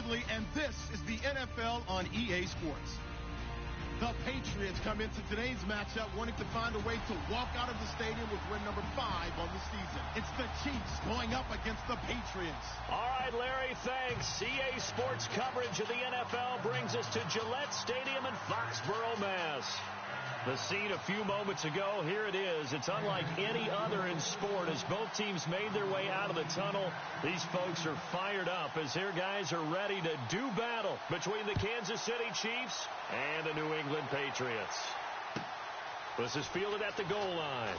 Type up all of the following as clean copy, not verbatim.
respectively, and this is the NFL on EA Sports. The Patriots come into today's matchup wanting to find a way to walk out of the stadium with win number 5 on the season. It's the Chiefs going up against the Patriots. All right, Larry, thanks. EA Sports coverage of the NFL brings us to Gillette Stadium in Foxborough, Mass. The scene a few moments ago, here it is. It's unlike any other in sport. As both teams made their way out of the tunnel, these folks are fired up as their guys are ready to do battle between the Kansas City Chiefs and the New England Patriots. This is fielded at the goal line.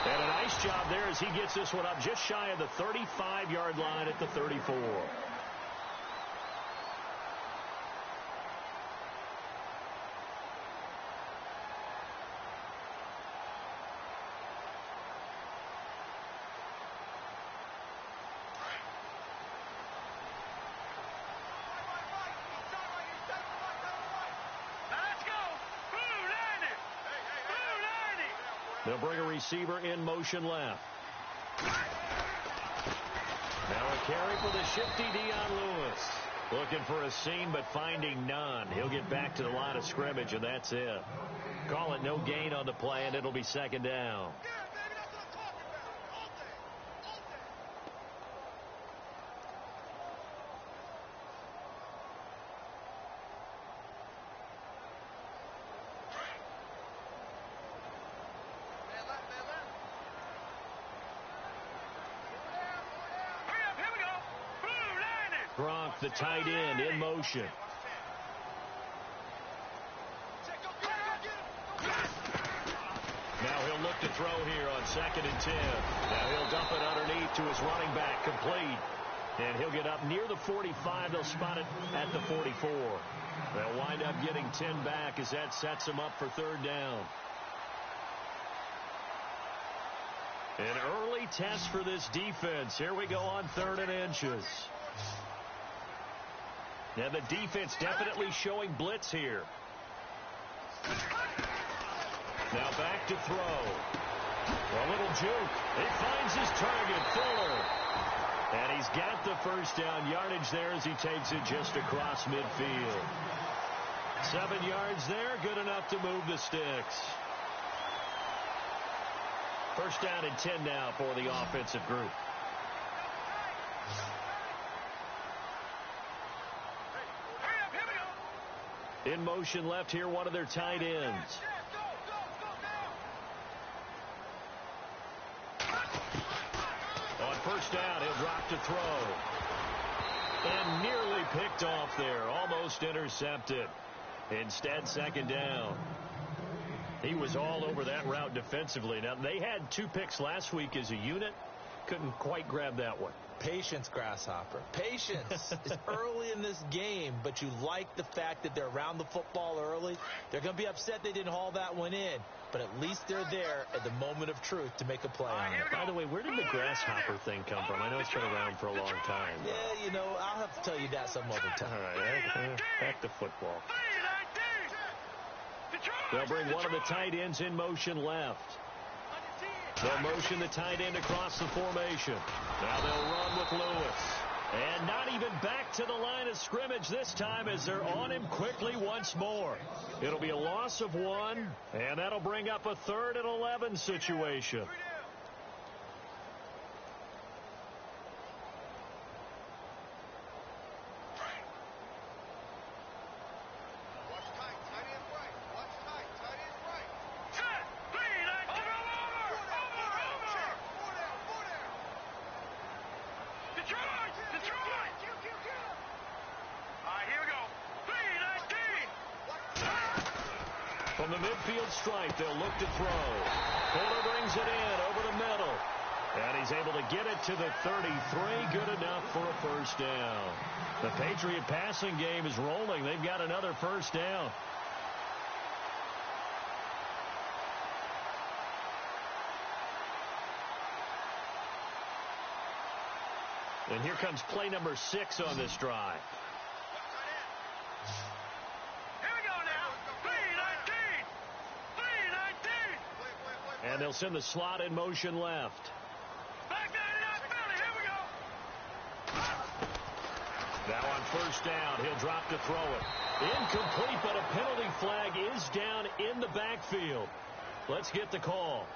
And a nice job there as he gets this one up just shy of the 35-yard line at the 34. They'll bring a receiver in motion left. Now a carry for the shifty Dion Lewis. Looking for a seam, but finding none. He'll get back to the line of scrimmage, and that's it. Call it no gain on the play, and it'll be second down. Gronk, the tight end, in motion. Now he'll look to throw here on 2nd and 10. Now he'll dump it underneath to his running back, complete. And he'll get up near the 45. They'll spot it at the 44. They'll wind up getting 10 back as that sets them up for third down. An early test for this defense. Here we go on 3rd and inches. Now the defense definitely showing blitz here. Now back to throw. A little juke. He finds his target, Fuller. And he's got the first down yardage there as he takes it just across midfield. 7 yards there, good enough to move the sticks. First down and 10 now for the offensive group. In motion left here, one of their tight ends. On first down, he'll drop to throw. And nearly picked off there, almost intercepted. Instead, second down. He was all over that route defensively. Now, they had 2 picks last week as a unit. Couldn't quite grab that one. Patience, Grasshopper. Patience. It's early in this game, but you like the fact that they're around the football early. They're going to be upset they didn't haul that one in, but at least they're there at the moment of truth to make a play on it. By the way, where did the grasshopper thing come from? I know it's been around for a long time. Yeah, you know, I'll have to tell you that some other time. All right, back to football. They'll bring one of the tight ends in motion left. They'll motion the tight end across the formation. Now they'll run with Lewis. And not even back to the line of scrimmage this time as they're on him quickly once more. It'll be a loss of 1, and that'll bring up a 3rd and 11 situation. From the midfield stripe, they'll look to throw. Fuller brings it in over the middle. And he's able to get it to the 33. Good enough for a first down. The Patriot passing game is rolling. They've got another first down. And here comes play number 6 on this drive. And they'll send the slot in motion left. first down. He'll drop to throw it. Incomplete, but a penalty flag is down in the backfield. Let's get the call.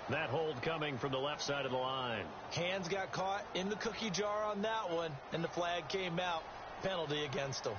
That hold coming from the left side of the line. Hands got caught in the cookie jar on that one, and the flag came out. Penalty against him.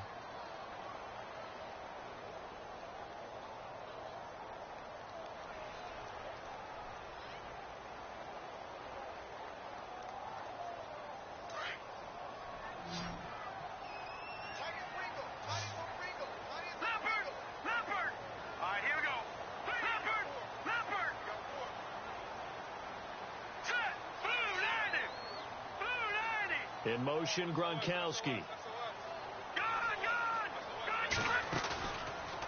In motion, Gronkowski.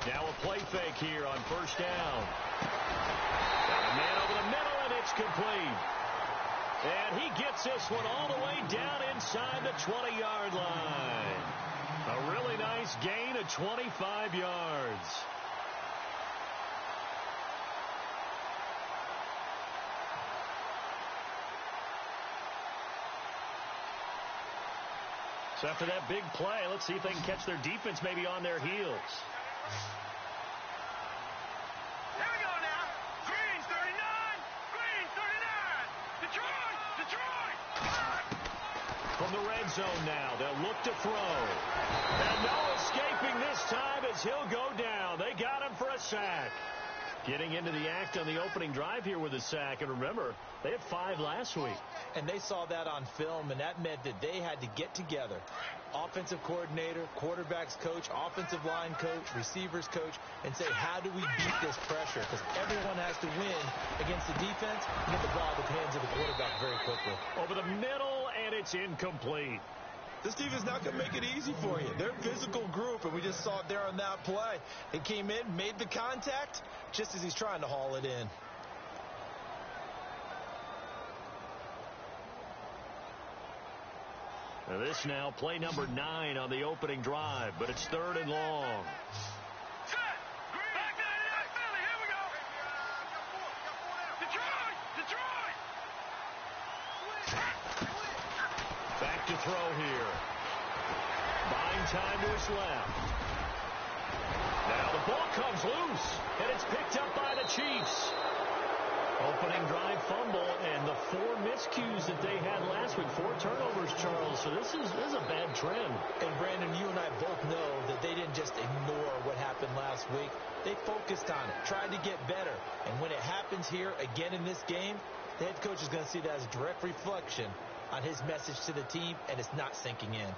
Now a play fake here on first down. Got a man over the middle, and it's complete. And he gets this one all the way down inside the 20-yard line. A really nice gain of 25 yards. So after that big play, let's see if they can catch their defense maybe on their heels. Here we go now. Green 39. Green 39. Detroit. From the red zone now, they'll look to throw. And no escaping this time as he'll go down. They got him for a sack. Getting into the act on the opening drive here with a sack. And remember, they had 5 last week. And they saw that on film, and that meant that they had to get together. Offensive coordinator, quarterback's coach, offensive line coach, receivers coach, and say, how do we beat this pressure? Because everyone has to win against the defense and get the ball out of the hands of the quarterback very quickly. Over the middle, and it's incomplete. This defense is not going to make it easy for you. They're a physical group, and we just saw it there on that play. He came in, made the contact, just as he's trying to haul it in. Now this now, play number 9 on the opening drive, but it's 3rd and long. Set. Back to that Philly. Here we go. Detroit. Back to throw here. Buying time to his left. Now the ball comes loose, and it's picked up by the Chiefs. Opening drive fumble, and the 4 miscues that they had last week. 4 turnovers, Charles. So this is a bad trend. And, Brandon, you and I both know that they didn't just ignore what happened last week. They focused on it, tried to get better. And when it happens here again in this game, the head coach is going to see that as a direct reflection on his message to the team, and it's not sinking in.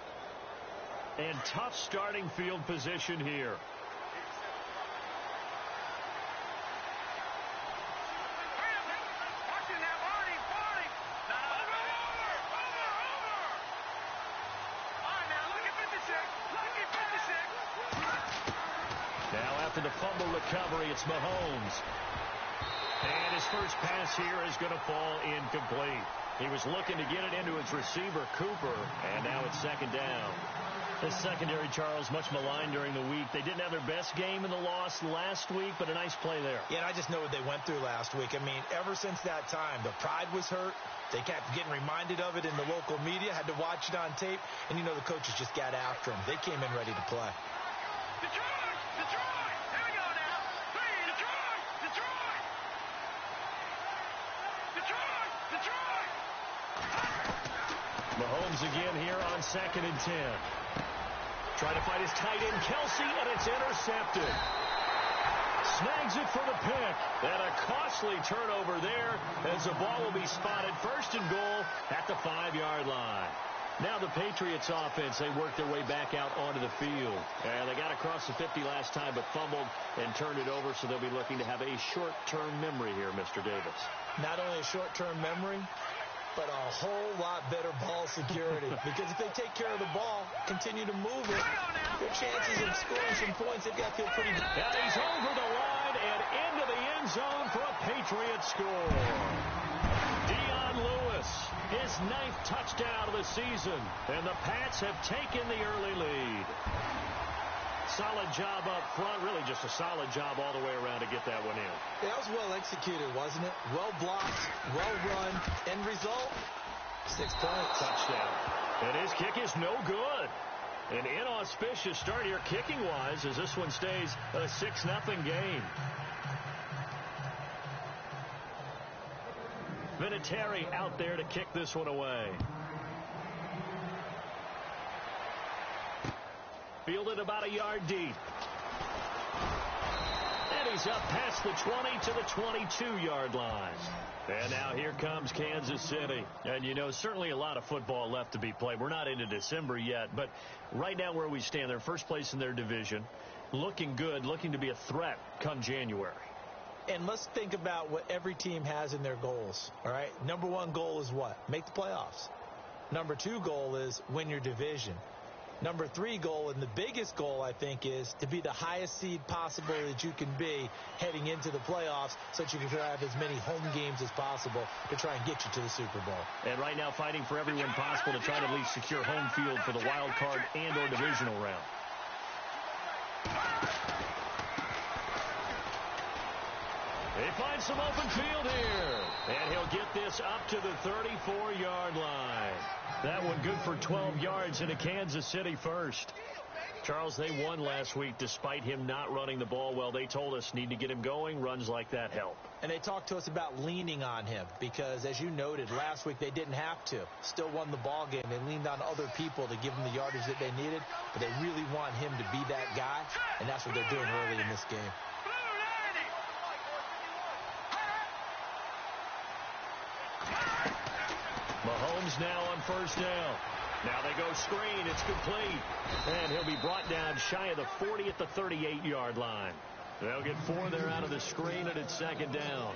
And tough starting field position here. After the fumble recovery, it's Mahomes. And his first pass here is going to fall incomplete. He was looking to get it into his receiver, Cooper, and now it's 2nd down. The secondary, Charles, much maligned during the week. They didn't have their best game in the loss last week, but a nice play there. Yeah, and I just know what they went through last week. I mean, ever since that time, the pride was hurt. They kept getting reminded of it in the local media, had to watch it on tape, and, you know, the coaches just got after them. They came in ready to play. Detroit! Here we go now. Detroit! Mahomes again here on 2nd and 10. Trying to find his tight end, Kelsey, and it's intercepted. Snags it for the pick. And a costly turnover there as the ball will be spotted 1st and goal at the 5-yard line. Now the Patriots offense, they work their way back out onto the field. And they got across the 50 last time, but fumbled and turned it over, so they'll be looking to have a short-term memory here, Mr. Davis. Not only a short-term memory, but a whole lot better ball security. Because if they take care of the ball, continue to move it, their chances of scoring some points, they've got to feel pretty good. And he's over the line and into the end zone for a Patriots score. His 9th touchdown of the season, and the Pats have taken the early lead. Solid job up front, really just a solid job all the way around to get that one in. That was well executed, wasn't it? Well blocked, well run. End result, 6 points. Touchdown. And his kick is no good. An inauspicious start here kicking-wise as this one stays a 6-0 game. Vinatieri out there to kick this one away. Fielded about a yard deep. And he's up past the 20 to the 22-yard line. And now here comes Kansas City. And, you know, certainly a lot of football left to be played. We're not into December yet, but right now where we stand, they're first place in their division. Looking good, looking to be a threat come January. And let's think about what every team has in their goals, all right? Number one goal is what? Make the playoffs. Number two goal is win your division. Number three goal, and the biggest goal, I think, is to be the highest seed possible that you can be heading into the playoffs so that you can have as many home games as possible to try and get you to the Super Bowl. And right now fighting for every win possible to try to at least secure home field for the wild card and or divisional round. They find some open field here. And he'll get this up to the 34-yard line. That one good for 12 yards into Kansas City first. Charles, they won last week despite him not running the ball well. They told us need to get him going. Runs like that help. And they talked to us about leaning on him because, as you noted, last week they didn't have to. Still won the ball game. They leaned on other people to give them the yardage that they needed, but they really want him to be that guy, and that's what they're doing early in this game. Mahomes now on first down. Now they go screen. It's complete. And he'll be brought down shy of the 40 at the 38-yard line. They'll get 4 there out of the screen, and it's second down.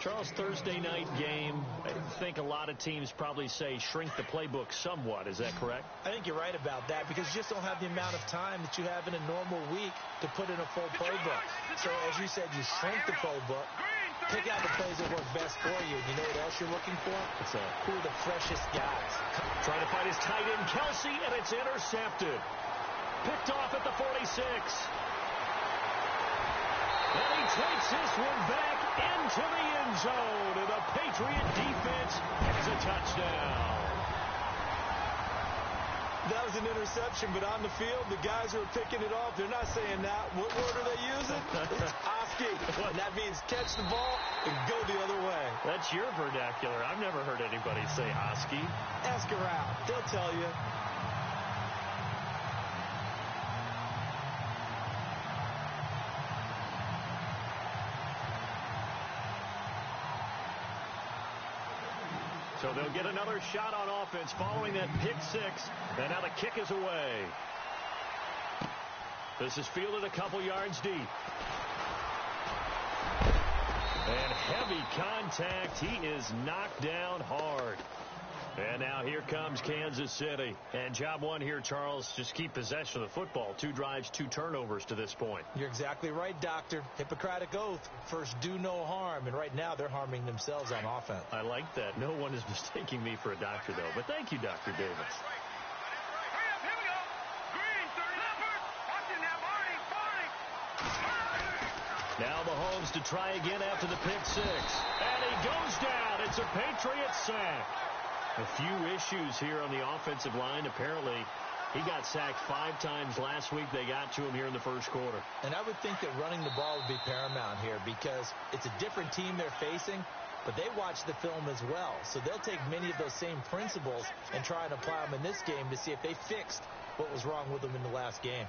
Charles, Thursday night game, I think a lot of teams probably say shrink the playbook somewhat. Is that correct? I think you're right about that because you just don't have the amount of time that you have in a normal week to put in a full playbook. So, as you said, you shrink the playbook. Pick out the plays that work best for you. You know what else you're looking for? What's that? Who are the freshest guys? Trying to find his tight end, Kelsey, and it's intercepted. Picked off at the 46. And he takes this one back into the end zone. And the Patriot defense has a touchdown. That was an interception, but on the field, the guys who are picking it off, they're not saying that. What word are they using? It's Oski. And that means catch the ball and go the other way. That's your vernacular. I've never heard anybody say Oski. Ask around. They'll tell you. So they'll get another shot on offense following that pick six. And now the kick is away. This is fielded a couple yards deep. And heavy contact. He is knocked down hard. And now here comes Kansas City. And job one here, Charles, just keep possession of the football. 2 drives, 2 turnovers to this point. You're exactly right, Doctor. Hippocratic oath. First, do no harm. And right now, they're harming themselves on offense. I like that. No one is mistaking me for a doctor, though. But thank you, Dr. Davis. Now Mahomes to try again after the pick six. And he goes down. It's a Patriots sack. A few issues here on the offensive line. Apparently, he got sacked 5 times last week. They got to him here in the first quarter. And I would think that running the ball would be paramount here because it's a different team they're facing, but they watch the film as well. So they'll take many of those same principles and try and apply them in this game to see if they fixed what was wrong with them in the last game.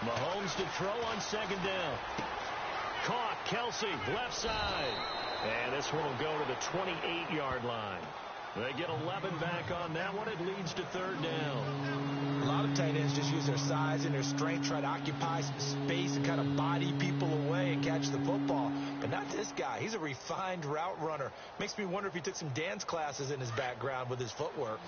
Mahomes to throw on second down. Caught. Kelsey, left side. And this one will go to the 28-yard line. They get 11 back on that one. It leads to third down. A lot of tight ends just use their size and their strength, try to occupy some space and kind of body people away and catch the football. But not this guy. He's a refined route runner. Makes me wonder if he took some dance classes in his background with his footwork.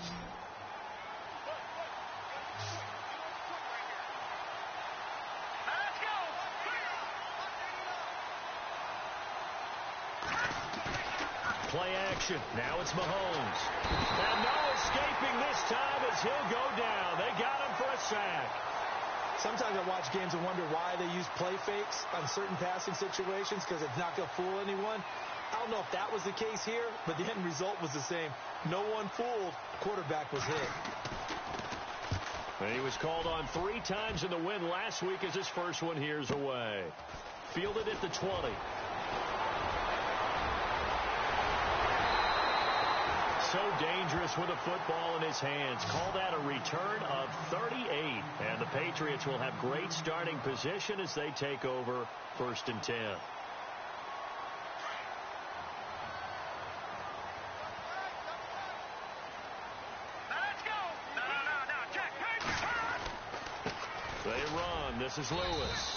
Play possession. Now it's Mahomes. And no escaping this time as he'll go down. They got him for a sack. Sometimes I watch games and wonder why they use play fakes on certain passing situations because it's not going to fool anyone. I don't know if that was the case here, but the end result was the same. No one fooled. Quarterback was hit. And he was called on 3 times in the win last week as his first one here's away. Fielded at the 20. So dangerous with a football in his hands. Call that a return of 38. And the Patriots will have great starting position as they take over 1st and 10. They run. This is Lewis.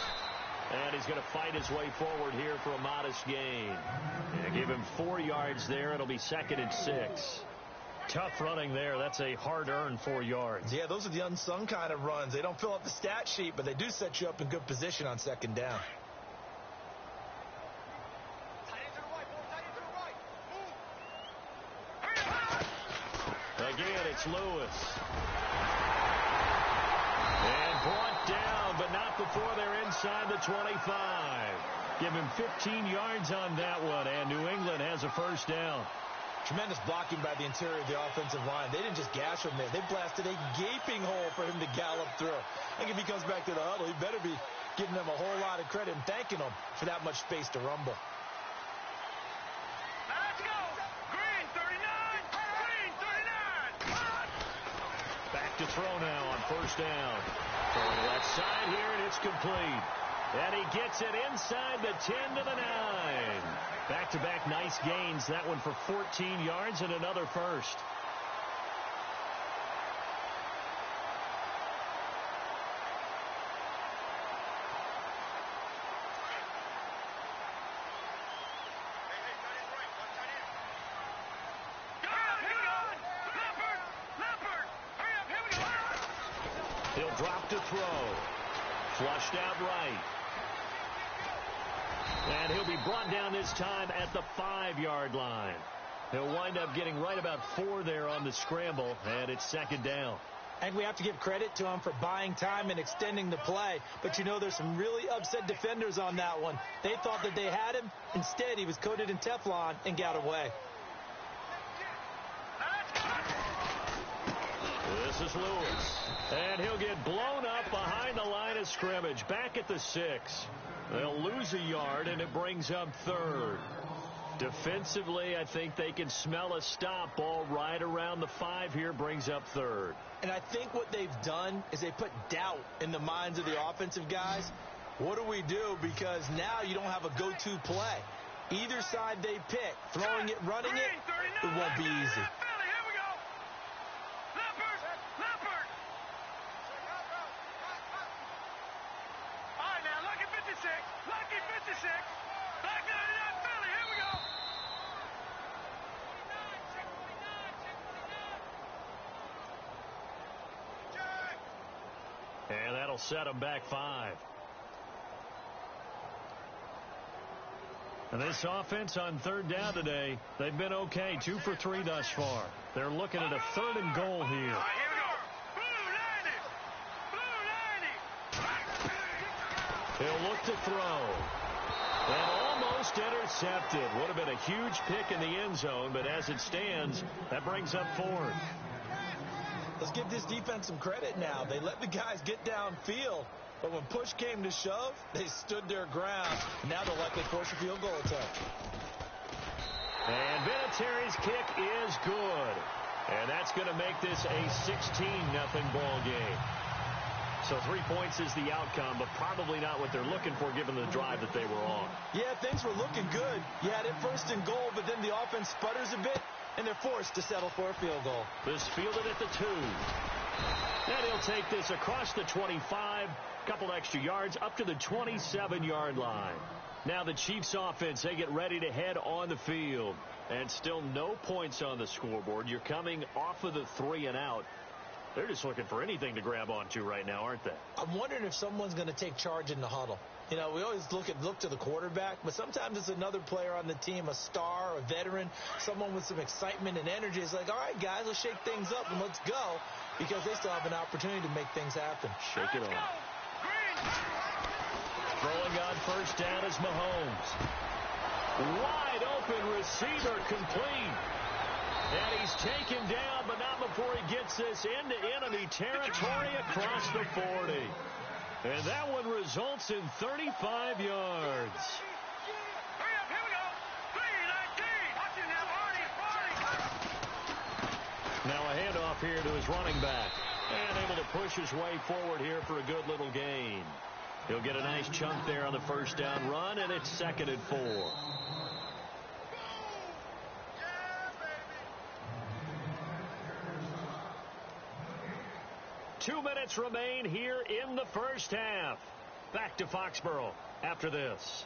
And he's going to fight his way forward here for a modest gain. And give him 4 yards there. It'll be 2nd and 6. Tough running there. That's a hard-earned 4 yards. Yeah, those are the unsung kind of runs. They don't fill up the stat sheet, but they do set you up in good position on 2nd down. Again, it's Lewis. And brought down, but not before they're inside the 25. Give him 15 yards on that one, and New England has a 1st down. Tremendous blocking by the interior of the offensive line. They didn't just gash him there. They blasted a gaping hole for him to gallop through. I think if he comes back to the huddle, he better be giving them a whole lot of credit and thanking them for that much space to rumble. Let's go! Green 39! Green 39! Back to throw now on 1st down. Throwing left side here, and it's complete. And he gets it inside the 10 to the 9. Back-to-back nice gains. That one for 14 yards and another 1st. He'll drop to throw. Flushed out right. And he'll be brought down this time at the 5-yard line. He'll wind up getting right about 4 there on the scramble, and it's 2nd down. And we have to give credit to him for buying time and extending the play. But, you know, there's some really upset defenders on that one. They thought that they had him. Instead, he was coated in Teflon and got away. This is Lewis. And he'll get blown up behind the line of scrimmage. Back at the 6. They'll lose a yard, and it brings up 3rd. Defensively, I think they can smell a stop. Ball right around the 5 here brings up 3rd. And I think what they've done is they put doubt in the minds of the offensive guys. What do we do? Because now you don't have a go-to play. Either side they pick, throwing it, running it, it won't be easy. Lucky 56. Black 99 Philly. Here we go. And that'll set them back 5. And this offense on 3rd down today, they've been okay. 2 for 3 thus far. They're looking at a 3rd and goal here. He'll look to throw. And almost intercepted. Would have been a huge pick in the end zone, but as it stands, that brings up 4th. Let's give this defense some credit now. They let the guys get downfield, but when push came to shove, they stood their ground. Now they'll likely force a field goal attempt. And Vinatieri's kick is good. And that's going to make this a 16-0 ball game. So 3 points is the outcome, but probably not what they're looking for given the drive that they were on. Yeah, things were looking good. You had it 1st and goal, but then the offense sputters a bit, and they're forced to settle for a field goal. This fielded at the 2. And he'll take this across the 25, couple extra yards, up to the 27-yard line. Now the Chiefs offense, they get ready to head on the field. And still no points on the scoreboard. You're coming off of the 3 and out. They're just looking for anything to grab onto right now, aren't they? I'm wondering if someone's going to take charge in the huddle. You know, we always look to the quarterback, but sometimes it's another player on the team, a star, a veteran, someone with some excitement and energy. It's like, all right, guys, let's shake things up and let's go, because they still have an opportunity to make things happen. Shake it off. Throwing on first down is Mahomes. Wide open receiver complete. And he's taken down, but not before he gets this into enemy territory across the 40. And that one results in 35 yards. Hurry up, here we go. 3-19. Watch it now, Arnie. Now a handoff here to his running back. And able to push his way forward here for a good little gain. He'll get a nice chunk there on the first down run, and it's 2nd and 4. 2 minutes remain here in the first half. Back to Foxborough after this.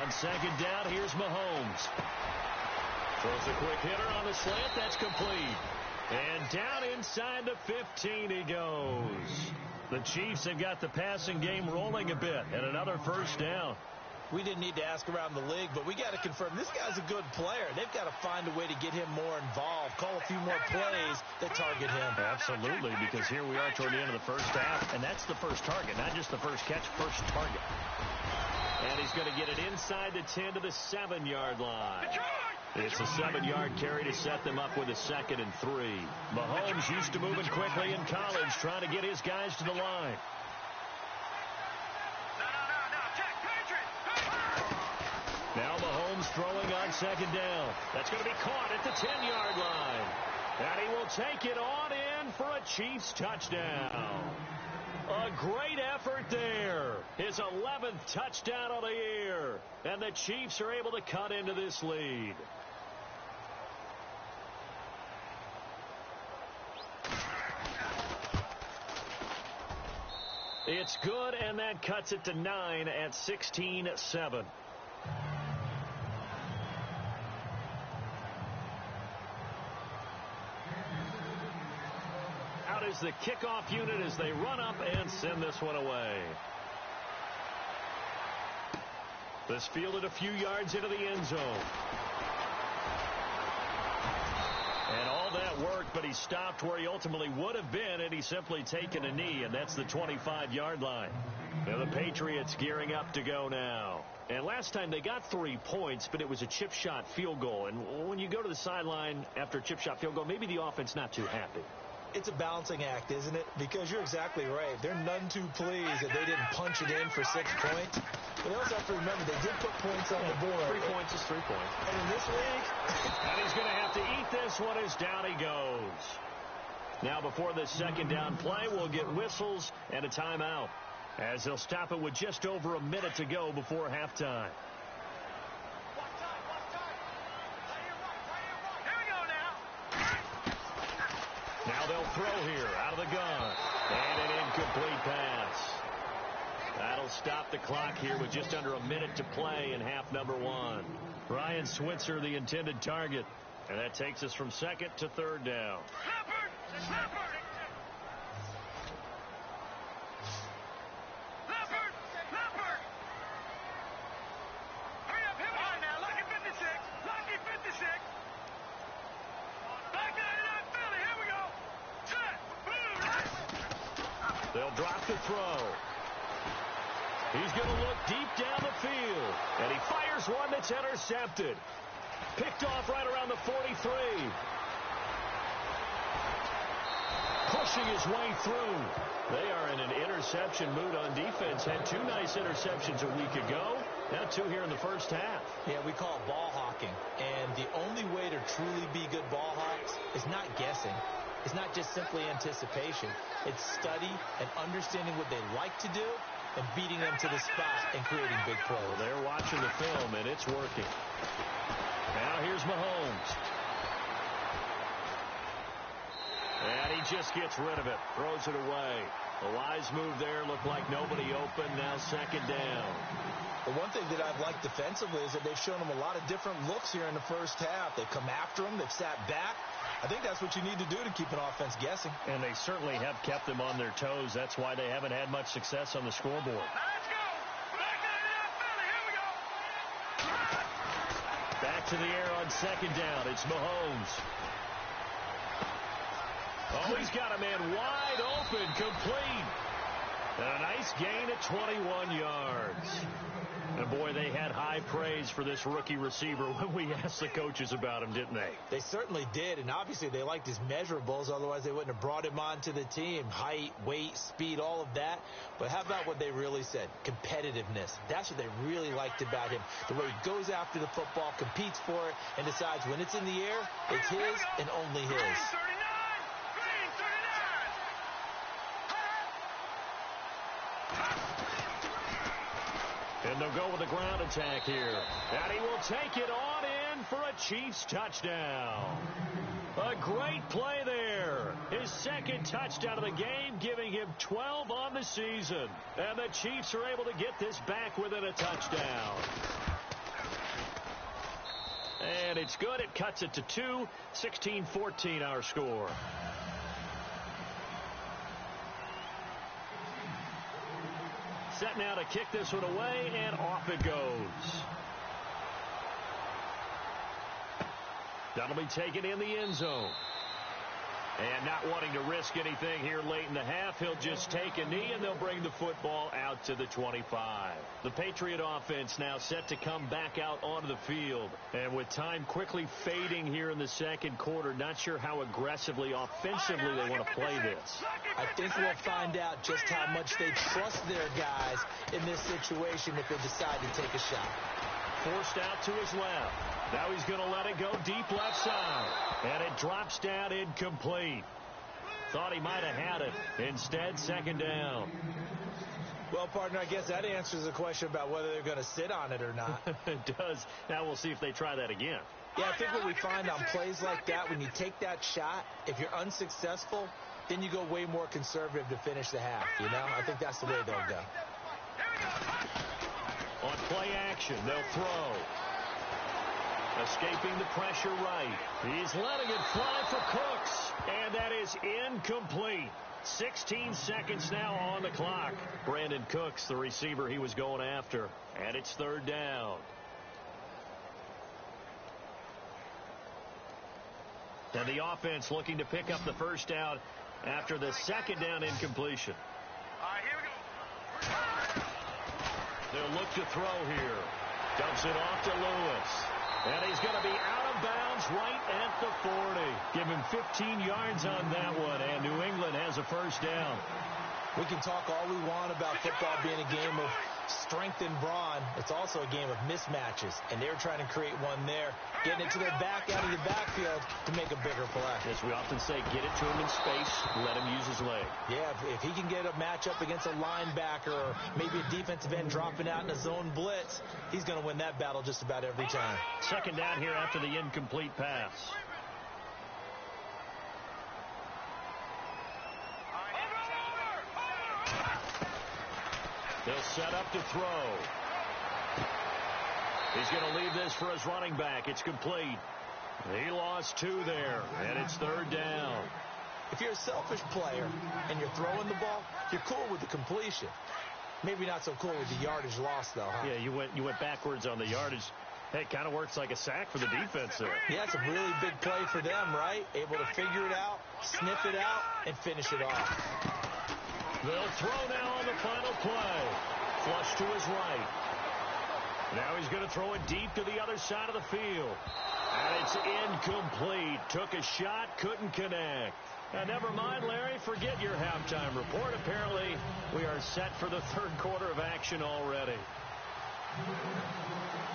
On second down, here's Mahomes. Throws a quick hitter on the slant. That's complete. And down inside the 15 he goes. The Chiefs have got the passing game rolling a bit, and another first down. We didn't need to ask around the league, but we got to confirm this guy's a good player. They've got to find a way to get him more involved, call a few more plays that target him. Absolutely, because here we are toward the end of the first half, and that's the first target, not just the first catch, first target. And he's going to get it inside the 10 to the 7-yard line. It's a 7-yard carry to set them up with a 2nd and 3. Mahomes used to moving quickly in college, trying to get his guys to the line. Now Mahomes throwing on second down. That's going to be caught at the 10-yard line. And he will take it on in for a Chiefs touchdown. A great effort there. His 11th touchdown of the year. And the Chiefs are able to cut into this lead. It's good, and that cuts it to 9 at 16-7. Out is the kickoff unit as they run up and send this one away. This fielded a few yards into the end zone. And all that worked, but he stopped where he ultimately would have been had he simply taken a knee, and that's the 25-yard line. Now the Patriots gearing up to go now. And last time they got 3 points, but it was a chip shot field goal. And when you go to the sideline after a chip shot field goal, maybe the offense not too happy. It's a balancing act, isn't it? Because you're exactly right. They're none too pleased that they didn't punch it in for 6 points. But they also have to remember they did put points on the board. 3 points is 3 points. And in this league, and he's going to have to eat this one as down he goes. Now before this second down play, we'll get whistles and a timeout, as they'll stop it with just over a minute to go before halftime. Now they'll throw here out of the gun. And an incomplete pass. That'll stop the clock here with just under a minute to play in half number 1. Ryan Switzer, the intended target. And that takes us from 2nd to 3rd down. They'll drop the throw. He's going to look deep down the field. And he fires one that's intercepted. Picked off right around the 43. Pushing his way through. They are in an interception mood on defense. Had 2 nice interceptions a week ago. Now 2 here in the first half. Yeah, we call it ball hawking. And the only way to truly be good ball hawks is not guessing. It's not just simply anticipation. It's study and understanding what they like to do and beating them to the spot and creating big plays. Well, they're watching the film, and it's working. Now here's Mahomes. just gets rid of it. Throws it away. A wise move there. Looked like nobody open. Now second down. Well, one thing that I've liked defensively is that they've shown them a lot of different looks here in the first half. They've come after them. They've sat back. I think that's what you need to do to keep an offense guessing. And they certainly have kept them on their toes. That's why they haven't had much success on the scoreboard. Let's go. Back to the air on second down. It's Mahomes. Oh, he's got a man wide open, complete. And a nice gain at 21 yards. And, boy, they had high praise for this rookie receiver when we asked the coaches about him, didn't they? They certainly did, and obviously they liked his measurables. Otherwise, they wouldn't have brought him onto the team. Height, weight, speed, all of that. But how about what they really said? Competitiveness. That's what they really liked about him. The way he goes after the football, competes for it, and decides when it's in the air, it's his and only his. And they'll go with a ground attack here. And he will take it on in for a Chiefs touchdown. A great play there. His second touchdown of the game, giving him 12 on the season. And the Chiefs are able to get this back within a touchdown. And it's good. It cuts it to 2. 16-14 our score. Set now to kick this one away, and off it goes. That'll be taken in the end zone. And not wanting to risk anything here late in the half, he'll just take a knee, and they'll bring the football out to the 25. The Patriot offense now set to come back out onto the field. And with time quickly fading here in the second quarter, not sure how aggressively, offensively they want to play this. I think we'll find out just how much they trust their guys in this situation if they decide to take a shot. Forced out to his left. Now he's going to let it go deep left side. And it drops down incomplete. Thought he might have had it. Instead, second down. Well, partner, I guess that answers the question about whether they're going to sit on it or not. It does. Now we'll see if they try that again. Yeah, I think what we find on plays like that, when you take that shot, if you're unsuccessful, then you go way more conservative to finish the half, you know? I think that's the way they'll go. On play action, they'll throw. Escaping the pressure right. He's letting it fly for Cooks. And that is incomplete. 16 seconds now on the clock. Brandon Cooks, the receiver he was going after. And it's third down. And the offense looking to pick up the first down after the second down incompletion. All right, here we go. They'll look to throw here. Dumps it off to Lewis. And he's going to be out of bounds right at the 40. Give him 15 yards on that one, and New England has a first down. We can talk all we want about football being a game of strength and brawn. It's also a game of mismatches, and they're trying to create one there, getting it to their back out of the backfield to make a bigger play. As we often say, get it to him in space, let him use his leg. Yeah, if he can get a matchup against a linebacker or maybe a defensive end dropping out in a zone blitz, he's going to win that battle just about every time. Second down here after the incomplete pass. They'll set up to throw. He's going to leave this for his running back. It's complete. He lost 2 there, and it's third down. If you're a selfish player and you're throwing the ball, you're cool with the completion. Maybe not so cool with the yardage loss, though, huh? Yeah, you went backwards on the yardage. Hey, it kind of works like a sack for the defense there. Yeah, it's a really big play for them, right? Able to figure it out, sniff it out, and finish it off. They'll throw now on the final play. Flush to his right. Now he's going to throw it deep to the other side of the field. And it's incomplete. Took a shot, couldn't connect. Now, never mind, Larry. Forget your halftime report. Apparently, we are set for the third quarter of action already.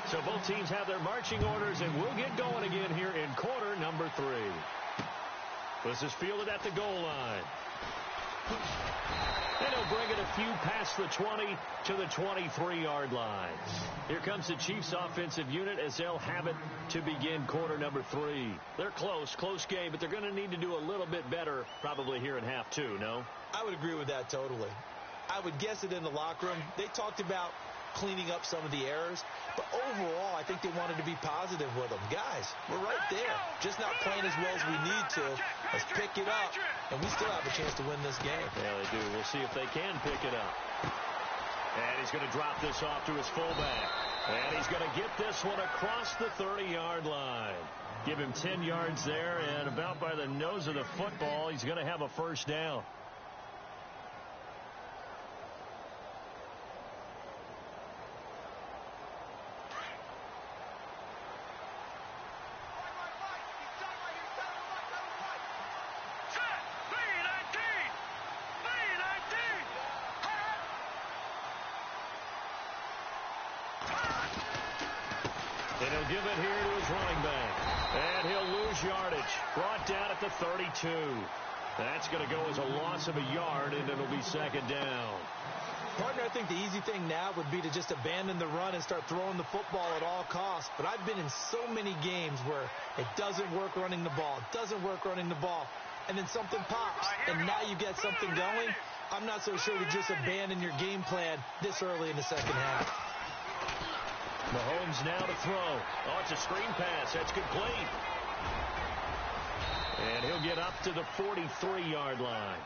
So both teams have their marching orders, and we'll get going again here in quarter number 3. This is fielded at the goal line. And he'll bring it a few past the 20 to the 23-yard line. Here comes the Chiefs offensive unit as they'll have it to begin quarter number 3. They're close game, but they're going to need to do a little bit better probably here in half 2, no? I would agree with that totally. I would guess it in the locker room. They talked about cleaning up some of the errors, but overall, I think they wanted to be positive with them. Guys, we're right there. Just not playing as well as we need to. Let's pick it up, and we still have a chance to win this game. Yeah, they do. We'll see if they can pick it up. And he's going to drop this off to his fullback. And he's going to get this one across the 30-yard line. Give him 10 yards there, and about by the nose of the football, he's going to have a first down. And he'll give it here to his running back. And he'll lose yardage. Brought down at the 32. That's going to go as a loss of a yard, and it'll be second down. Partner, I think the easy thing now would be to just abandon the run and start throwing the football at all costs. But I've been in so many games where it doesn't work running the ball. It doesn't work running the ball. And then something pops, and now you get something going. I'm not so sure to just abandon your game plan this early in the second half. Mahomes now to throw. Oh, it's a screen pass. That's complete. And he'll get up to the 43-yard line.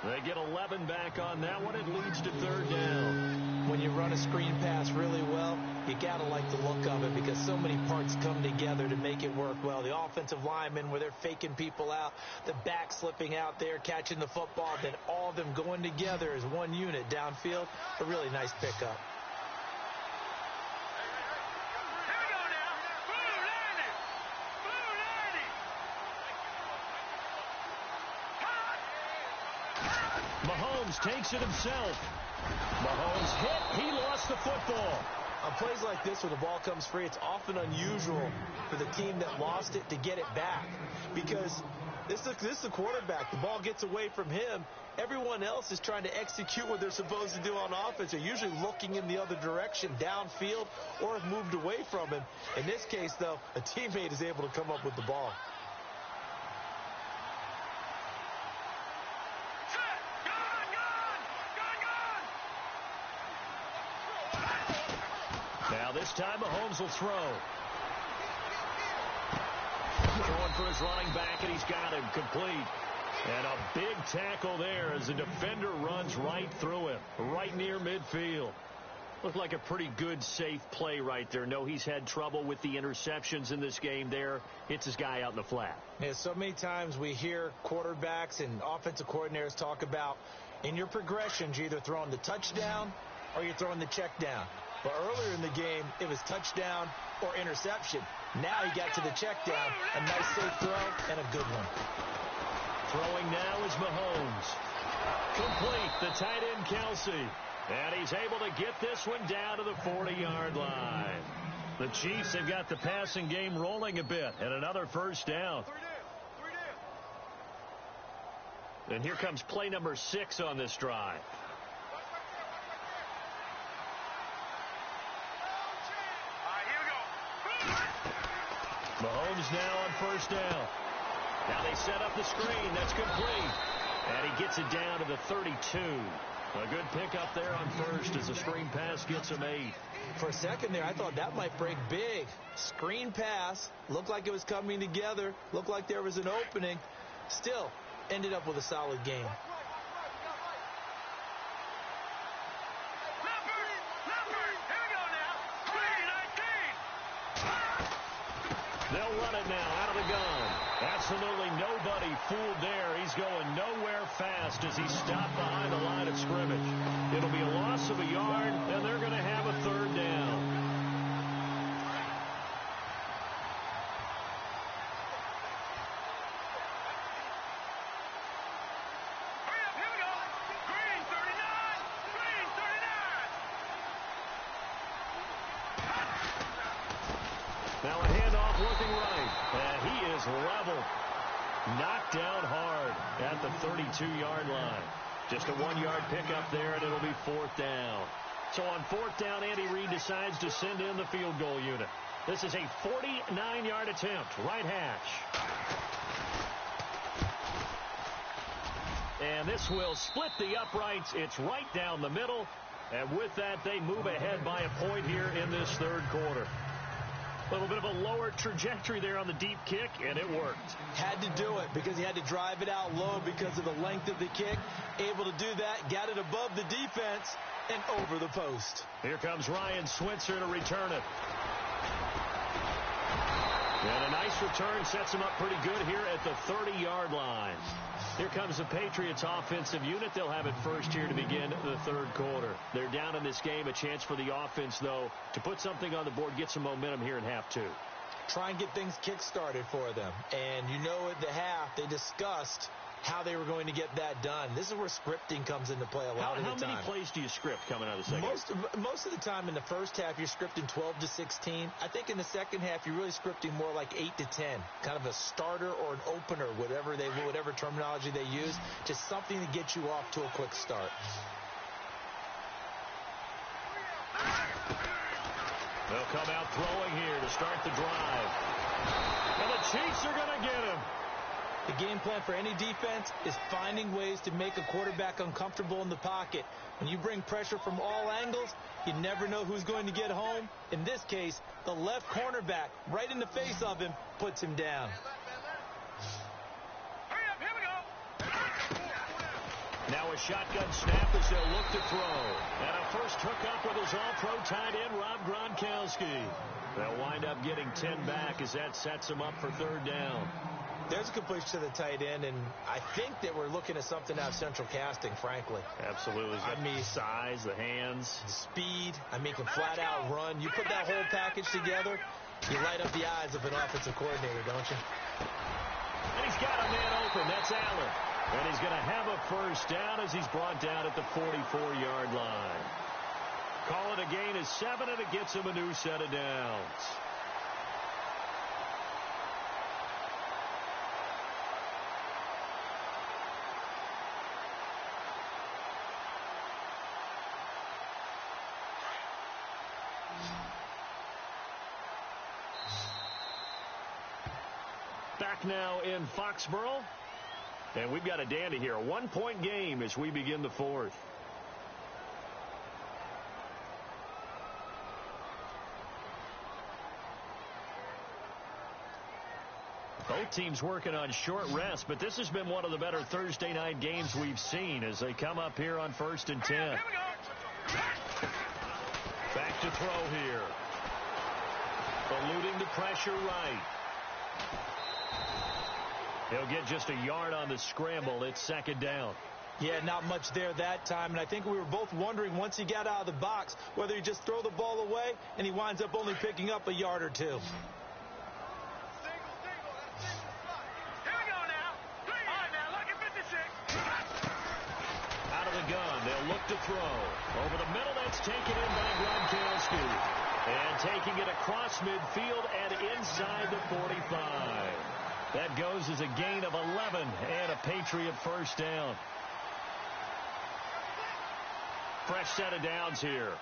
They get 11 back on that one. It leads to third down. When you run a screen pass really well, you got to like the look of it because so many parts come together to make it work well. The offensive linemen where they're faking people out, the back slipping out there, catching the football, then all of them going together as one unit downfield. A really nice pickup. Mahomes takes it himself. Mahomes hit. He lost the football. On plays like this where the ball comes free, it's often unusual for the team that lost it to get it back because this is the quarterback. The ball gets away from him. Everyone else is trying to execute what they're supposed to do on offense. They're usually looking in the other direction, downfield, or have moved away from him. In this case, though, a teammate is able to come up with the ball. Now this time Mahomes will throw. Throwing for his running back, and he's got him complete. And a big tackle there as the defender runs right through him, right near midfield. Looked like a pretty good, safe play right there. No, he's had trouble with the interceptions in this game there. Hits his guy out in the flat. Yeah, so many times we hear quarterbacks and offensive coordinators talk about in your progressions, you're either throwing the touchdown or you're throwing the check down. But earlier in the game, it was touchdown or interception. Now he got to the check down, a nice safe throw, and a good one. Throwing now is Mahomes. Complete, the tight end Kelsey. And he's able to get this one down to the 40-yard line. The Chiefs have got the passing game rolling a bit, and another first down. And here comes play number 6 on this drive. Mahomes now on first down. Now they set up the screen. That's complete. And he gets it down to the 32. A good pickup there on first as the screen pass gets him 8. For a second there, I thought that might break big. Screen pass. Looked like it was coming together. Looked like there was an opening. Still, ended up with a solid game. They'll run it now out of the gun. Absolutely nobody fooled there. He's going nowhere fast as he's stopped behind the line of scrimmage. It'll be a loss of a yard, and they're going to have a third down. Now a handoff looking right, and he is level. Knocked down hard at the 32-yard line. Just a 1-yard pickup there, and it'll be 4th down. So on 4th down, Andy Reid decides to send in the field goal unit. This is a 49-yard attempt, right hash. And this will split the uprights. It's right down the middle. And with that, they move ahead by a point here in this 3rd quarter. A little bit of a lower trajectory there on the deep kick, and it worked. Had to do it because he had to drive it out low because of the length of the kick. Able to do that, got it above the defense and over the post. Here comes Ryan Switzer to return it. And a nice return sets him up pretty good here at the 30-yard line. Here comes the Patriots offensive unit. They'll have it first here to begin the 3rd quarter. They're down in this game. A chance for the offense, though, to put something on the board, get some momentum here in half 2. Try and get things kick-started for them. And you know at the half, they discussed how they were going to get that done. This is where scripting comes into play a lot of the time. How many plays do you script coming out of the second half? Most of the time in the first half, you're scripting 12 to 16. I think in the second half, you're really scripting more like 8 to 10. Kind of a starter or an opener, whatever terminology they use. Just something to get you off to a quick start. They'll come out throwing here to start the drive. And the Chiefs are going to get him. The game plan for any defense is finding ways to make a quarterback uncomfortable in the pocket. When you bring pressure from all angles, you never know who's going to get home. In this case, the left cornerback, right in the face of him, puts him down. Hurry up, here we go. Now a shotgun snap as they'll look to throw. And a first hookup with his all-pro tight end, Rob Gronkowski. They'll wind up getting 10 back as that sets them up for 3rd down. There's a completion to the tight end, and I think that we're looking at something out of central casting, frankly. Absolutely. I mean, size, the hands. Speed. I mean, can flat out run. You put that whole package together, you light up the eyes of an offensive coordinator, don't you? And he's got a man open. That's Allen. And he's going to have a first down as he's brought down at the 44-yard line. Call it a gain of 7, and it gets him a new set of downs. Back now in Foxborough. And we've got a dandy here. A 1-point game as we begin the 4th. Both teams working on short rest, but this has been one of the better Thursday night games we've seen as they come up here on 1st and 10. Back to throw here. Eluding the pressure right. He'll get just a yard on the scramble. It's 2nd down. Yeah, not much there that time. And I think we were both wondering once he got out of the box whether he just throw the ball away and he winds up only picking up a yard or 2. Here we go now. All right, now, look at 56. Out of the gun, they'll look to throw. Over the middle, that's taken in by Gronkowski. And taking it across midfield and inside the 45. That goes as a gain of 11 and a Patriot first down. Fresh set of downs here.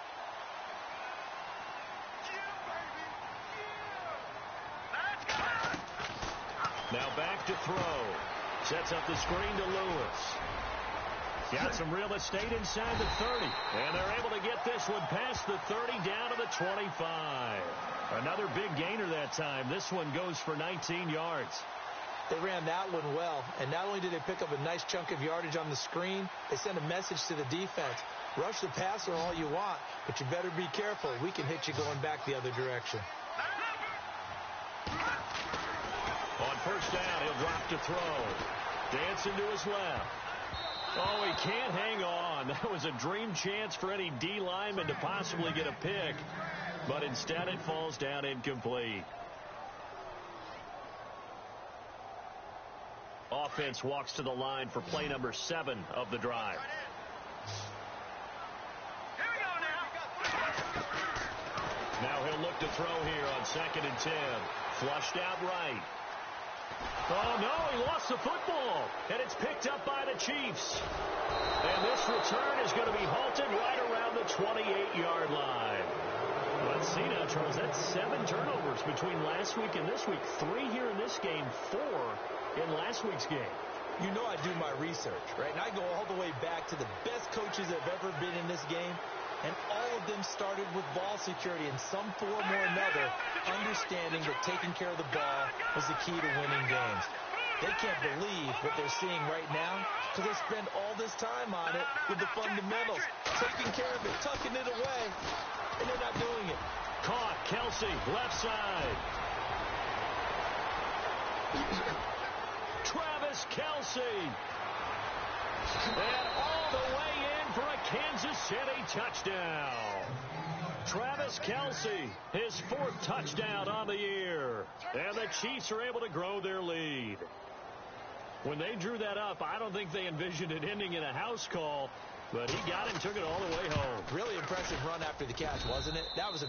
Now back to throw. Sets up the screen to Lewis. Got some real estate inside the 30. And they're able to get this one past the 30 down to the 25. Another big gainer that time. This one goes for 19 yards. They ran that one well, and not only did they pick up a nice chunk of yardage on the screen, they sent a message to the defense. Rush the passer all you want, but you better be careful. We can hit you going back the other direction. On first down, he'll drop to throw. Dancing to his left. Oh, he can't hang on. That was a dream chance for any D lineman to possibly get a pick, but instead it falls down incomplete. Offense walks to the line for play number 7 of the drive. Here we go now. Now he'll look to throw here on 2nd and 10. Flushed out right. Oh, no, he lost the football, and it's picked up by the Chiefs. And this return is going to be halted right around the 28-yard line. Let's see now, Charles. That's 7 turnovers between last week and this week. 3 here in this game, 4 in last week's game. You know I do my research, right? And I go all the way back to the best coaches that have ever been in this game. And all of them started with ball security in some form or another, understanding that taking care of the ball was the key to winning games. They can't believe what they're seeing right now because they spend all this time on it with the fundamentals, taking care of it, tucking it away, and they're not doing it. Caught, Kelsey, left side. Travis Kelsey. And all the way in for a Kansas City touchdown. Travis Kelsey, his 4th touchdown on the year. And the Chiefs are able to grow their lead. When they drew that up, I don't think they envisioned it ending in a house call. But he got it and took it all the way home. Really impressive run after the catch, wasn't it? That was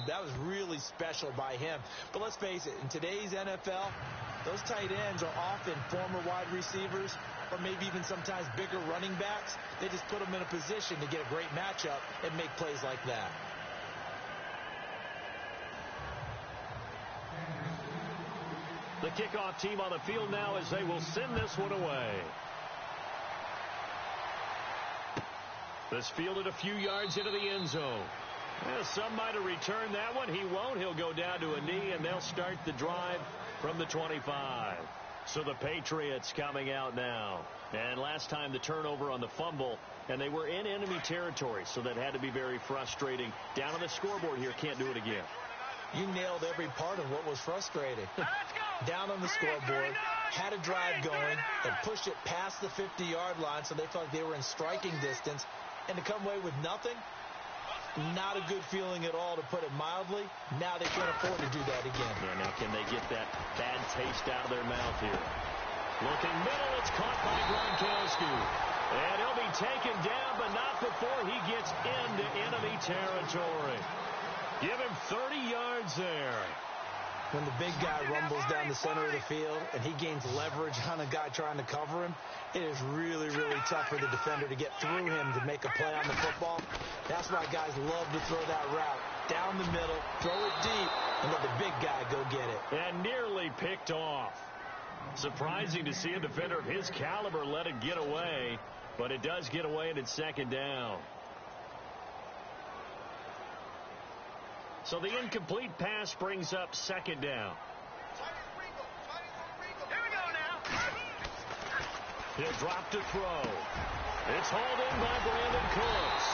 really special by him. But let's face it, in today's NFL, those tight ends are often former wide receivers or maybe even sometimes bigger running backs. They just put them in a position to get a great matchup and make plays like that. The kickoff team on the field now as they will send this one away. This fielded a few yards into the end zone. Well, some might have returned that one. He won't. He'll go down to a knee, and they'll start the drive from the 25. So the Patriots coming out now. And last time the turnover on the fumble, and they were in enemy territory, so that had to be very frustrating. Down on the scoreboard here, can't do it again. You nailed every part of what was frustrating. Down on the scoreboard, had a drive going, and pushed it past the 50-yard line so they felt like they were in striking distance. And to come away with nothing, not a good feeling at all, to put it mildly. Now they can't afford to do that again. Yeah, now can they get that bad taste out of their mouth here? Looking middle, it's caught by Gronkowski. And he'll be taken down, but not before he gets into enemy territory. Give him 30 yards there. When the big guy rumbles down the center of the field and he gains leverage on a guy trying to cover him, it is really, really tough for the defender to get through him to make a play on the football. That's why guys love to throw that route down the middle, throw it deep, and let the big guy go get it. And nearly picked off. Surprising to see a defender of his caliber let it get away, but it does get away and it's second down. So the incomplete pass brings up second down. Here we go now. He'll drop to throw. It's hauled in by Brandon Cooks.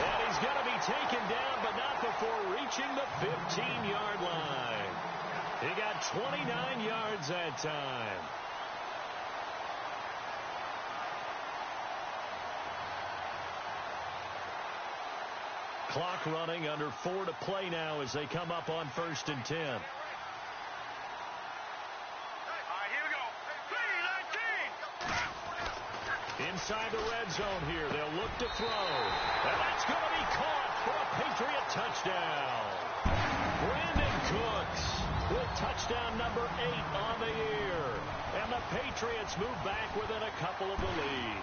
And he's going to be taken down, but not before reaching the 15-yard line. He got 29 yards that time. Clock running, under 4 to play now as they come up on 1st and 10. All right, here we go. 3-19. Inside the red zone here, they'll look to throw. And that's going to be caught for a Patriot touchdown. Brandon Cooks with touchdown number 8 on the year. And the Patriots move back within a couple of the lead.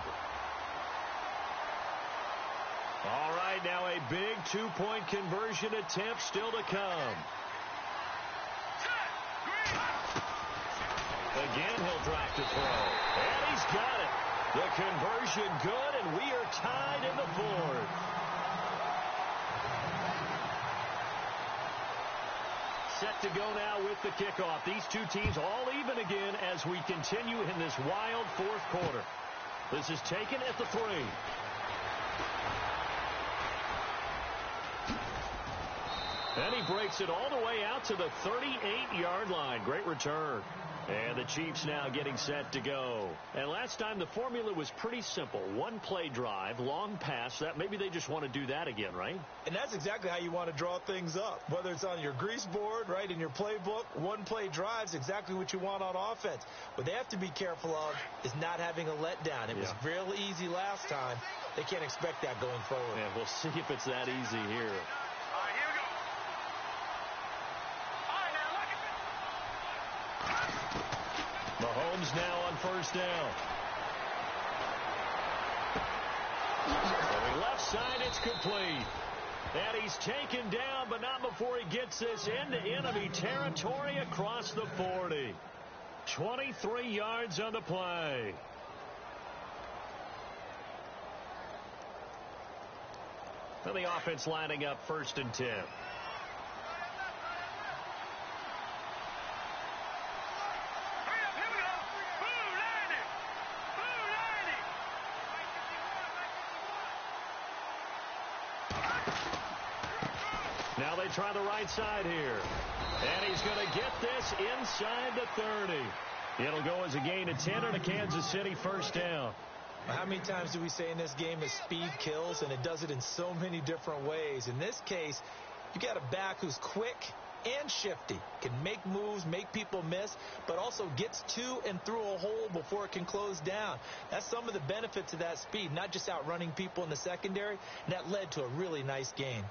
All right, now a big 2-point conversion attempt still to come. Again, he'll drop to throw. And he's got it. The conversion good, and we are tied in the 4th. Set to go now with the kickoff. These two teams all even again as we continue in this wild 4th quarter. This is taken at the 3. And he breaks it all the way out to the 38-yard line. Great return. And the Chiefs now getting set to go. And last time the formula was pretty simple. 1-play drive, long pass. That maybe they just want to do that again, right? And that's exactly how you want to draw things up. Whether it's on your grease board, right, in your playbook, 1-play drive's exactly what you want on offense. What they have to be careful of is not having a letdown. It was real easy last time. They can't expect that going forward. Yeah, we'll see if it's that easy here. now on first down. Going left side, it's complete. And he's taken down, but not before he gets this into enemy territory across the 40. 23 yards on the play. And the offense lining up 1st and 10. Now they try the right side here. And he's going to get this inside the 30. It'll go as a gain of 10 and a Kansas City first down. How many times do we say in this game that speed kills, and it does it in so many different ways? In this case, you got a back who's quick and shifty, can make moves, make people miss, but also gets to and through a hole before it can close down. That's some of the benefits of that speed, not just outrunning people in the secondary, and that led to a really nice gain.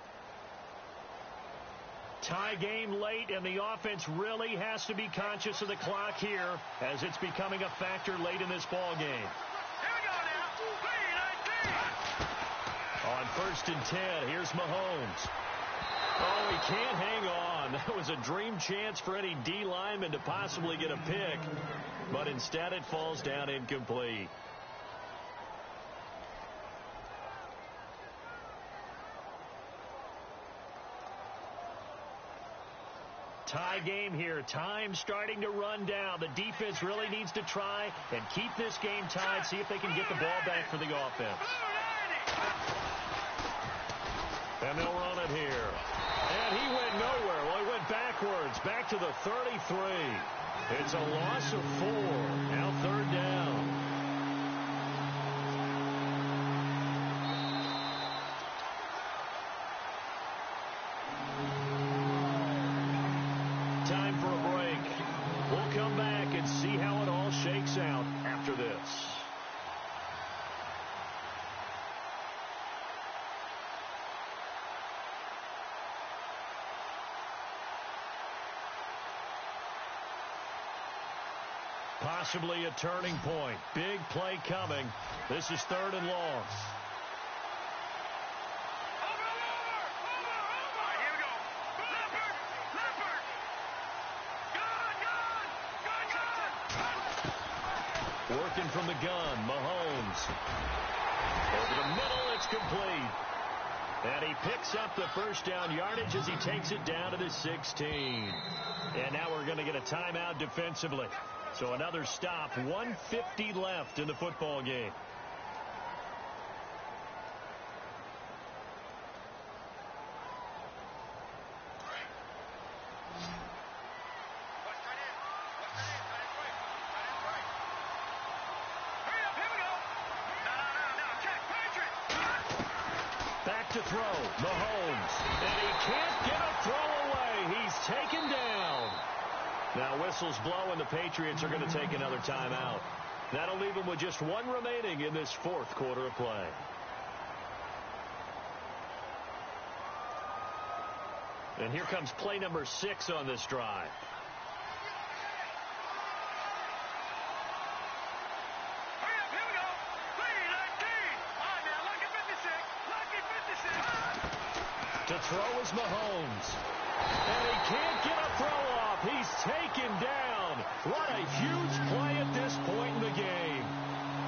Tie game late, and the offense really has to be conscious of the clock here as it's becoming a factor late in this ball game. On 1st and 10, here's Mahomes. Oh, he can't hang on. That was a dream chance for any D lineman to possibly get a pick, but instead it falls down incomplete. Tie game here. Time starting to run down. The defense really needs to try and keep this game tied, see if they can get the ball back for the offense. And they'll run it here. And he went nowhere. Well, he went backwards, back to the 33. It's a loss of 4. Now 3rd down. Time for a break. We'll come back and see how it all shakes out after this. Possibly a turning point. Big play coming. This is 3rd and long. Working from the gun, Mahomes. Over the middle, it's complete. And he picks up the first down yardage as he takes it down to the 16. And now we're going to get a timeout defensively. So another stop, 1:50 left in the football game. Back to throw, Mahomes. And he can't get a throw away. He's taken down. Now whistles blow, and the Patriots are going to take another timeout. That'll leave them with just 1 remaining in this 4th quarter of play. And here comes play number 6 on this drive. To throw is Mahomes. And he can't get a throw off. He's taken down. What a huge play at this point in the game.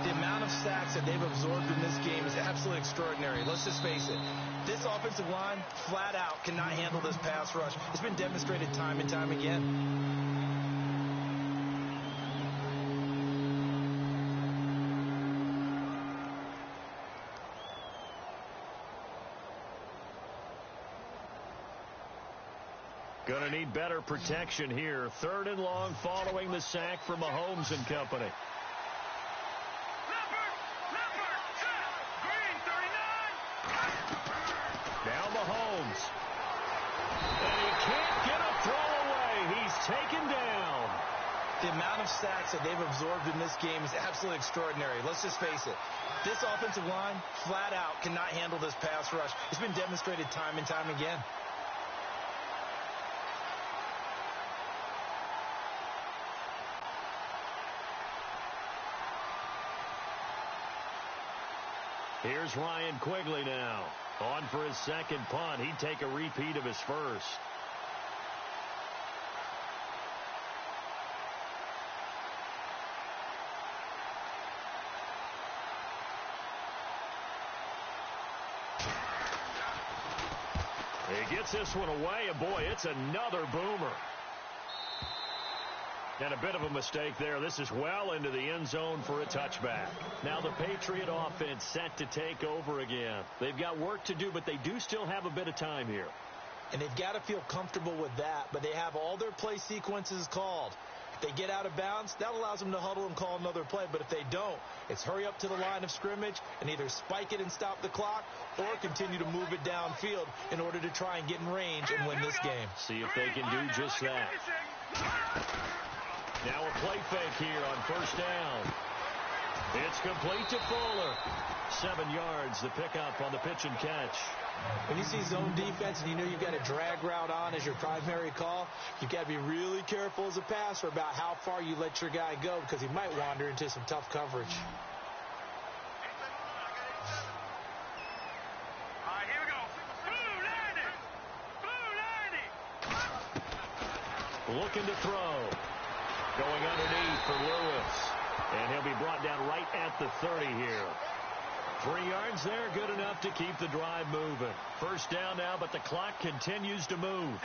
The amount of sacks that they've absorbed in this game is absolutely extraordinary. Let's just face it. This offensive line, flat out, cannot handle this pass rush. It's been demonstrated time and time again. Going to need better protection here. 3rd and long following the sack for Mahomes and company. Now Mahomes. And he can't get a throw away. He's taken down. The amount of sacks that they've absorbed in this game is absolutely extraordinary. Let's just face it. This offensive line, flat out, cannot handle this pass rush. It's been demonstrated time and time again. Here's Ryan Quigley now. On for his second punt. He'd take a repeat of his first. He gets this one away, and boy, it's another boomer. And a bit of a mistake there. This is well into the end zone for a touchback. Now the Patriot offense set to take over again. They've got work to do, but they do still have a bit of time here. And they've got to feel comfortable with that, but they have all their play sequences called. If they get out of bounds, that allows them to huddle and call another play. But if they don't, it's hurry up to the line of scrimmage and either spike it and stop the clock or continue to move it downfield in order to try and get in range and win this game. See if they can do just that. Now a play fake here on first down. It's complete to Fuller. 7 yards, the pickup on the pitch and catch. When you see zone defense and you know you've got a drag route on as your primary call, you've got to be really careful as a passer about how far you let your guy go because he might wander into some tough coverage. All right, here we go. Blue 90. Looking to throw. Going underneath for Lewis. And he'll be brought down right at the 30 here. 3 yards there, good enough to keep the drive moving. First down now, but the clock continues to move.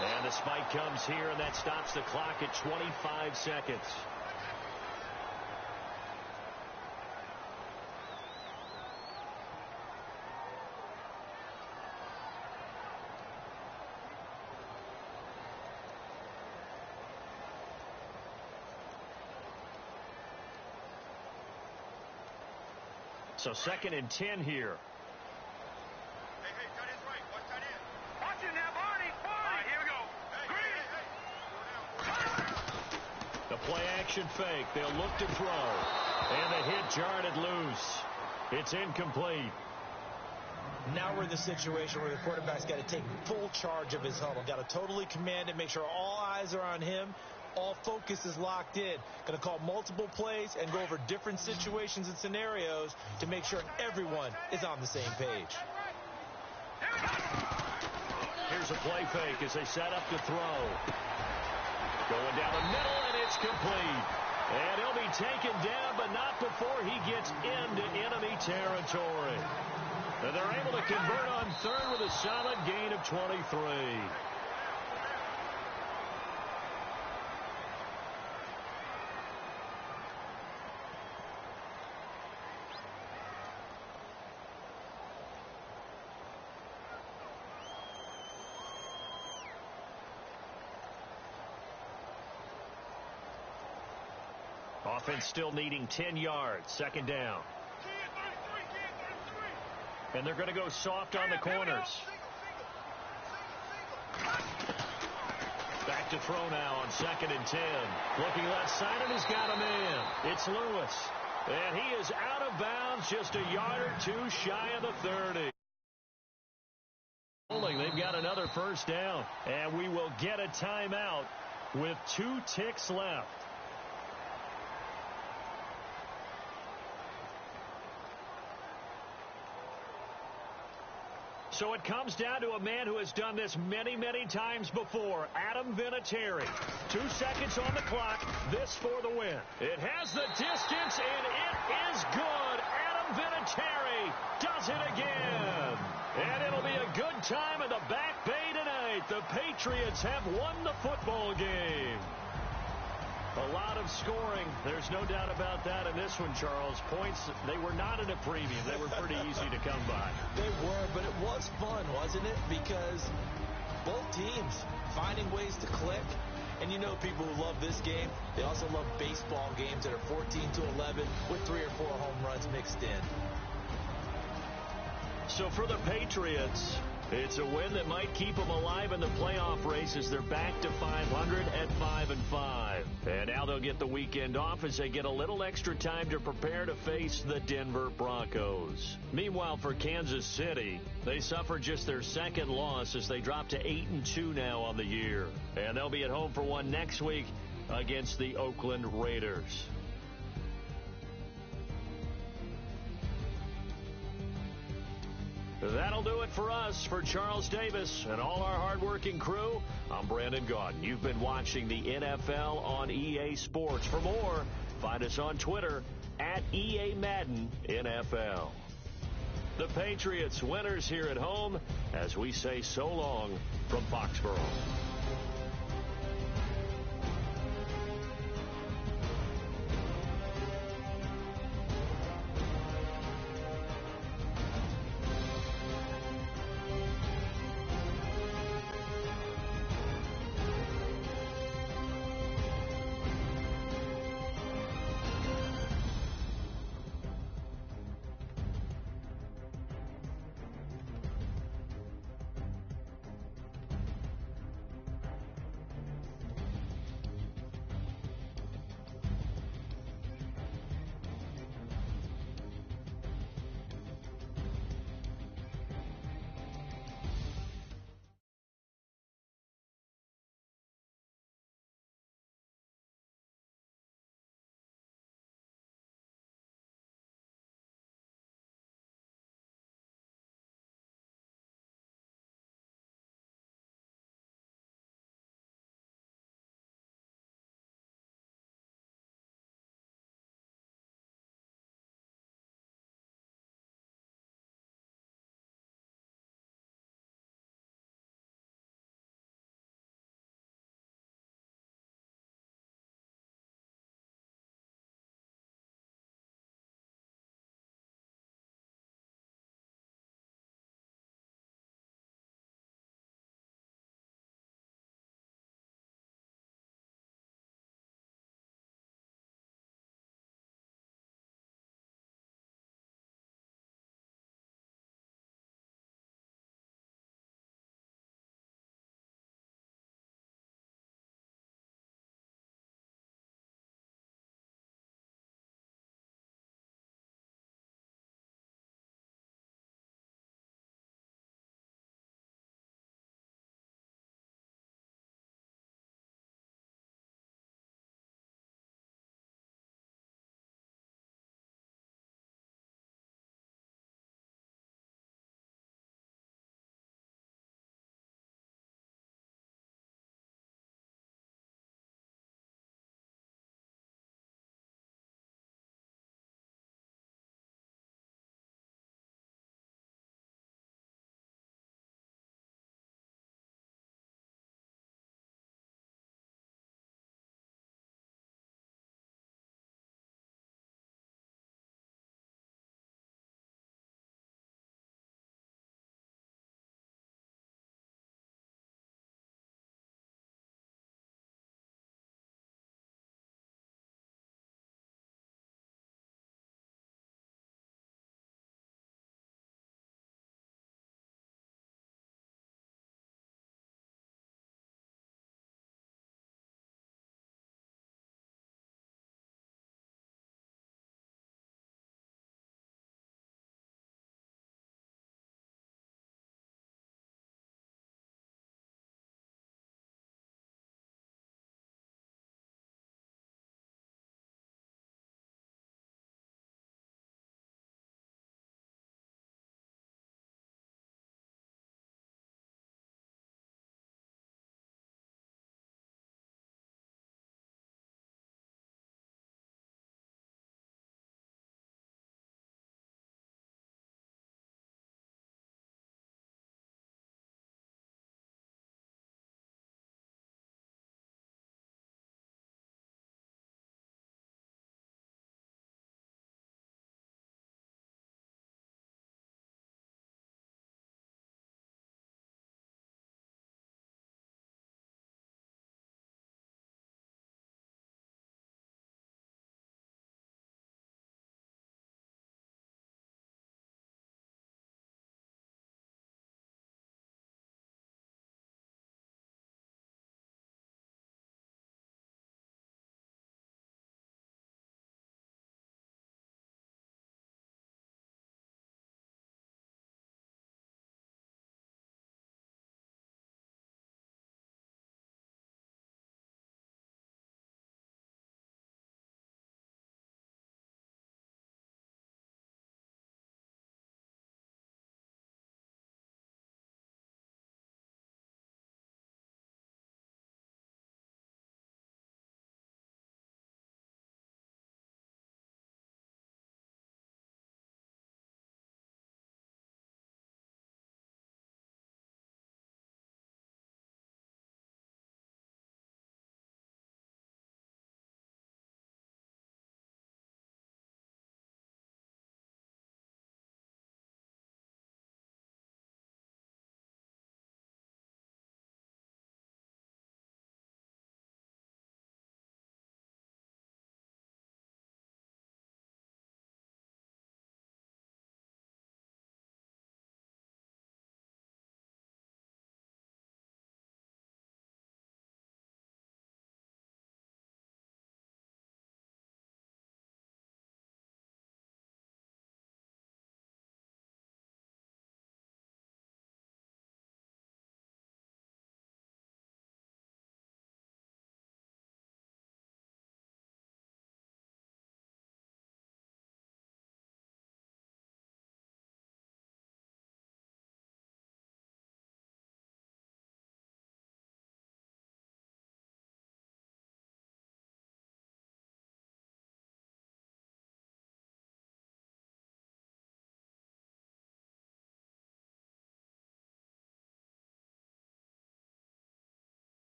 And the spike comes here, and that stops the clock at 25 seconds. So 2nd and 10 here. Hey, tight end's right. Watch tight end. Watch it now, Barney. All right, here we go. Green. The play action fake. They'll look to throw. And the hit jarred it loose. It's incomplete. Now we're in the situation where the quarterback's got to take full charge of his huddle. Got to totally command it, make sure all eyes are on him. All focus is locked in. Going to call multiple plays and go over different situations and scenarios to make sure everyone is on the same page. Here's a play fake as they set up to throw. Going down the middle, and it's complete. And he'll be taken down, but not before he gets into enemy territory. And they're able to convert on 3rd with a solid gain of 23. Offense still needing 10 yards. 2nd down. And they're going to go soft on the corners. Back to throw now on 2nd and 10. Looking left side, and he's got a man. It's Lewis. And he is out of bounds just a yard or two shy of the 30. They've got another first down. And we will get a timeout with 2 ticks left. So it comes down to a man who has done this many, many times before, Adam Vinatieri. 2 seconds on the clock. This for the win. It has the distance, and it is good. Adam Vinatieri does it again. And it'll be a good time in the Back Bay tonight. The Patriots have won the football game. A lot of scoring. There's no doubt about that in this one, Charles. Points, they were not at a premium. They were pretty easy to come by. They were, but it was fun, wasn't it? Because both teams finding ways to click. And you know people who love this game, they also love baseball games that are 14-11 with 3 or 4 home runs mixed in. So for the Patriots, it's a win that might keep them alive in the playoff race as they're back to 500 at 5-5. And now they'll get the weekend off as they get a little extra time to prepare to face the Denver Broncos. Meanwhile, for Kansas City, they suffered just their 2nd loss as they drop to 8-2 now on the year. And they'll be at home for one next week against the Oakland Raiders. That'll do it for us. For Charles Davis and all our hardworking crew, I'm Brandon Gaudin. You've been watching the NFL on EA Sports. For more, find us on Twitter at EA Madden NFL. The Patriots winners here at home as we say so long from Foxborough.